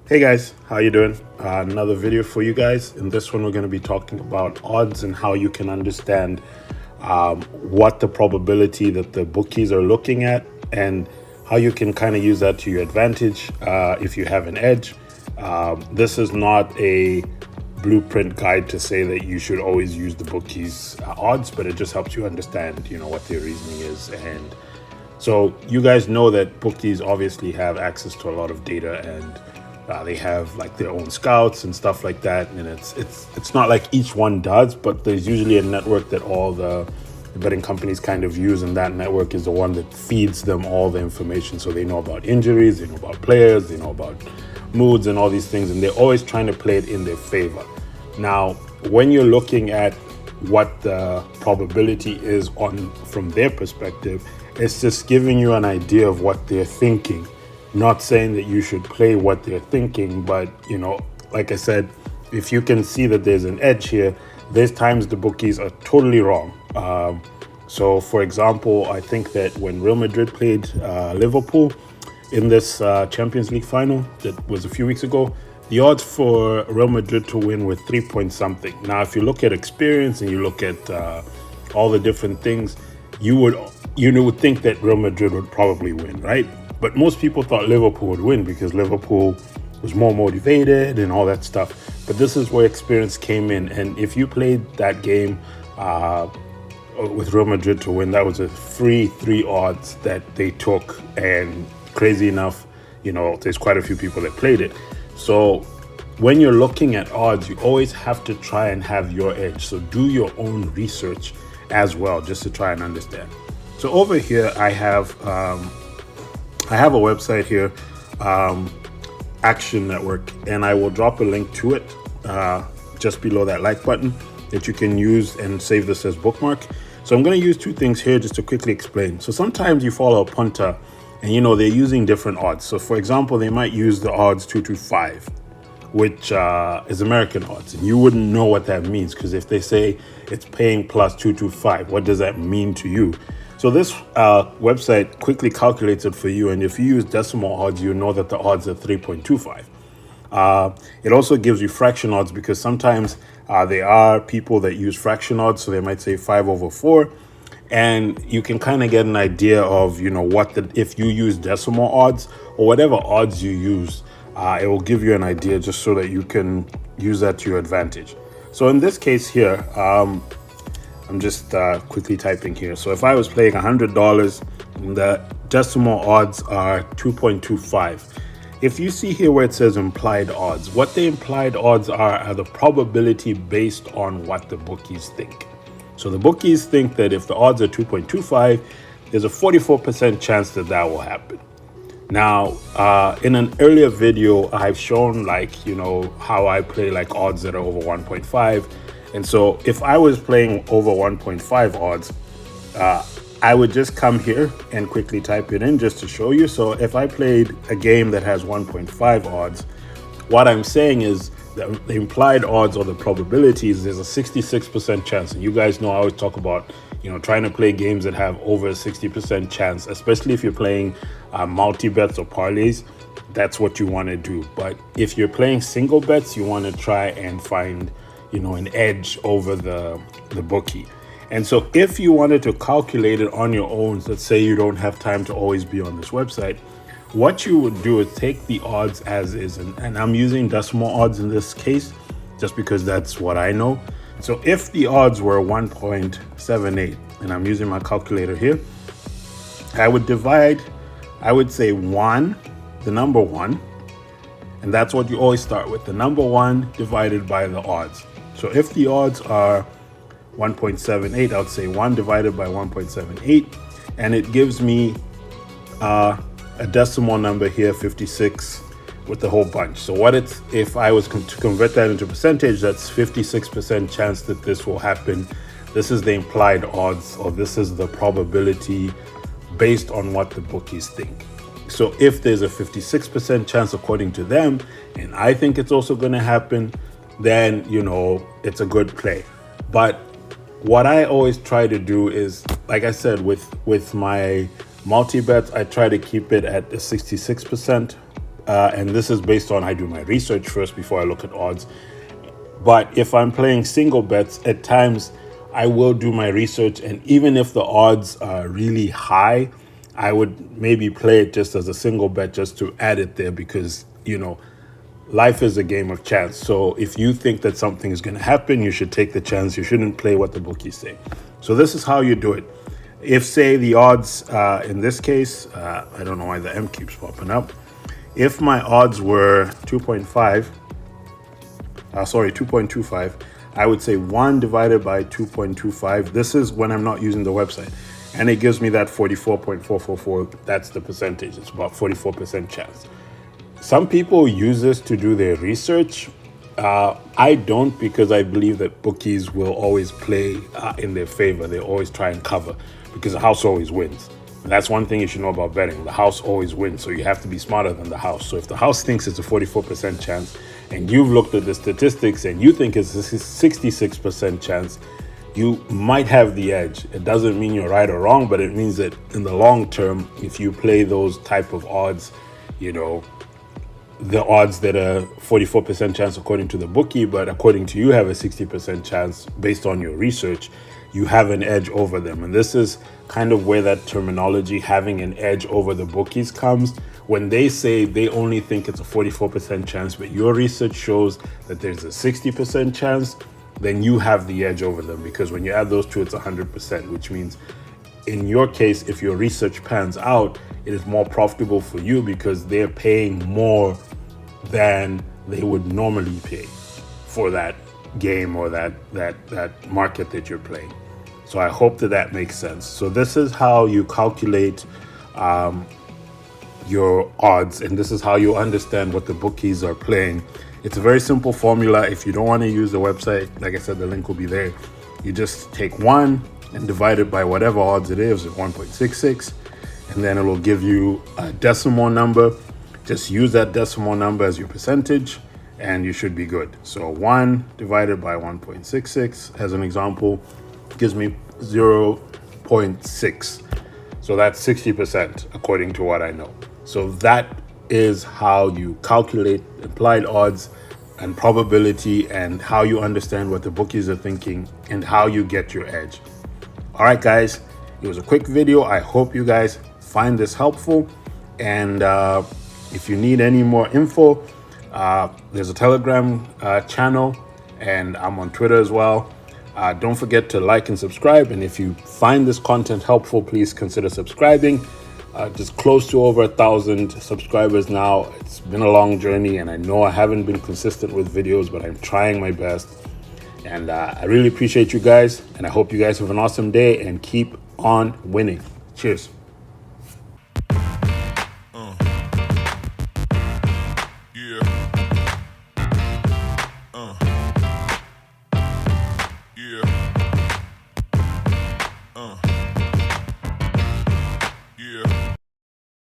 Hey guys, how you doing? Another video for you guys. In this one, we're going to be talking about odds and how you can understand what the probability that the bookies are looking at and how you can kind of use that to your advantage if you have an edge. This is not a blueprint guide to say that you should always use the bookies odds, but it just helps you understand, what their reasoning is. And so you guys know that bookies obviously have access to a lot of data, and they have like their own scouts and stuff like that. And it's not like each one does, but there's usually a network that all the betting companies kind of use, and that network is the one that feeds them all the information. So they know about injuries, they know about players, they know about moods and all these things, and they're always trying to play it in their favor. Now, when you're looking at what the probability is on from their perspective, it's just giving you an idea of what they're thinking. Not saying that you should play what they're thinking, but like I said, if you can see that there's an edge here, there's times the bookies are totally wrong. So for example, I think that when Real Madrid played Liverpool in this Champions League final that was a few weeks ago, the odds for Real Madrid to win were 3 point something. Now, if you look at experience and you look at all the different things, you would think that Real Madrid would probably win, right? But most people thought Liverpool would win because Liverpool was more motivated and all that stuff. But this is where experience came in. And if you played that game with Real Madrid to win, that was a free 3 odds that they took. And crazy enough, there's quite a few people that played it. So when you're looking at odds, you always have to try and have your edge. So do your own research as well, just to try and understand. So over here, I have a website here, Action Network, and I will drop a link to it just below that like button that you can use and save this as bookmark. So I'm going to use 2 things here just to quickly explain. So sometimes you follow a punter and they're using different odds. So for example, they might use the odds 225, which is American odds, and you wouldn't know what that means, because if they say it's paying plus 225, what does that mean to you? So this website quickly calculates it for you, and if you use decimal odds, you know that the odds are 3.25. It also gives you fraction odds, because sometimes there are people that use fraction odds, so they might say 5/4, and you can kind of get an idea of if you use decimal odds or whatever odds you use, it will give you an idea just so that you can use that to your advantage. So in this case here, I'm just quickly typing here. So if I was playing $100, the decimal odds are 2.25. If you see here where it says implied odds, what the implied odds are the probability based on what the bookies think. So the bookies think that if the odds are 2.25, there's a 44% chance that will happen. Now, in an earlier video, I've shown how I play odds that are over 1.5. And so if I was playing over 1.5 odds, I would just come here and quickly type it in just to show you. So if I played a game that has 1.5 odds, what I'm saying is that the implied odds or the probabilities, there's a 66% chance. And you guys know I always talk about, trying to play games that have over a 60% chance, especially if you're playing multi-bets or parlays. That's what you want to do. But if you're playing single bets, you want to try and find an edge over the bookie. And so if you wanted to calculate it on your own, let's say you don't have time to always be on this website, what you would do is take the odds as is, and I'm using decimal odds in this case just because that's what I know. So if the odds were 1.78, and I'm using my calculator here, I would say the number 1, and that's what you always start with, the number 1 divided by the odds. So if the odds are 1.78, I would say 1 divided by 1.78, and it gives me a decimal number here, 56, with the whole bunch. So if I was to convert that into percentage, that's 56% chance that this will happen. This is the implied odds, or this is the probability based on what the bookies think. So if there's a 56% chance according to them, and I think it's also going to happen, then it's a good play. But what I always try to do is, like I said, with my multi-bets, I try to keep it at the 66% and this is based on I do my research first before I look at odds. But if I'm playing single bets, at times I will do my research, and even if the odds are really high, I would maybe play it just as a single bet just to add it there, because life is a game of chance. So if you think that something is going to happen, you should take the chance. You shouldn't play what the bookies say. So this is how you do it. If, say, the odds, in this case, I don't know why the M keeps popping up. If my odds were 2.25, I would say 1 divided by 2.25. This is when I'm not using the website. And it gives me that 44.444. That's the percentage. It's about 44% chance. Some people use this to do their research. I don't, because I believe that bookies will always play in their favor. They always try and cover, because the house always wins. And that's one thing you should know about betting. The house always wins, so you have to be smarter than the house. So if the house thinks it's a 44% chance, and you've looked at the statistics and you think it's a 66% chance, you might have the edge. It doesn't mean you're right or wrong, but it means that in the long term, if you play those type of odds, the odds that are 44% chance according to the bookie, but according to you have a 60% chance based on your research, you have an edge over them. And this is kind of where that terminology, having an edge over the bookies, comes. When they say they only think it's a 44% chance, but your research shows that there's a 60% chance, then you have the edge over them, because when you add those two, it's 100%, which means in your case, if your research pans out, it is more profitable for you because they're paying more than they would normally pay for that game or that market that you're playing. So I hope that makes sense. So this is how you calculate your odds, and this is how you understand what the bookies are playing. It's a very simple formula. If you don't want to use the website, like I said, the link will be there. You just take 1 and divide it by whatever odds it is, 1.66, and then it will give you a decimal number. Just use that decimal number as your percentage and you should be good. So 1 divided by 1.66, as an example, gives me 0.6. So that's 60% according to what I know. So that is how you calculate implied odds and probability, and how you understand what the bookies are thinking and how you get your edge. All right, guys, it was a quick video. I hope you guys find this helpful. And if you need any more info, there's a Telegram channel, and I'm on Twitter as well. Don't forget to like and subscribe. And if you find this content helpful, please consider subscribing. Just close to over 1,000 subscribers now. It's been a long journey, and I know I haven't been consistent with videos, but I'm trying my best. And I really appreciate you guys, and I hope you guys have an awesome day and keep on winning. Cheers.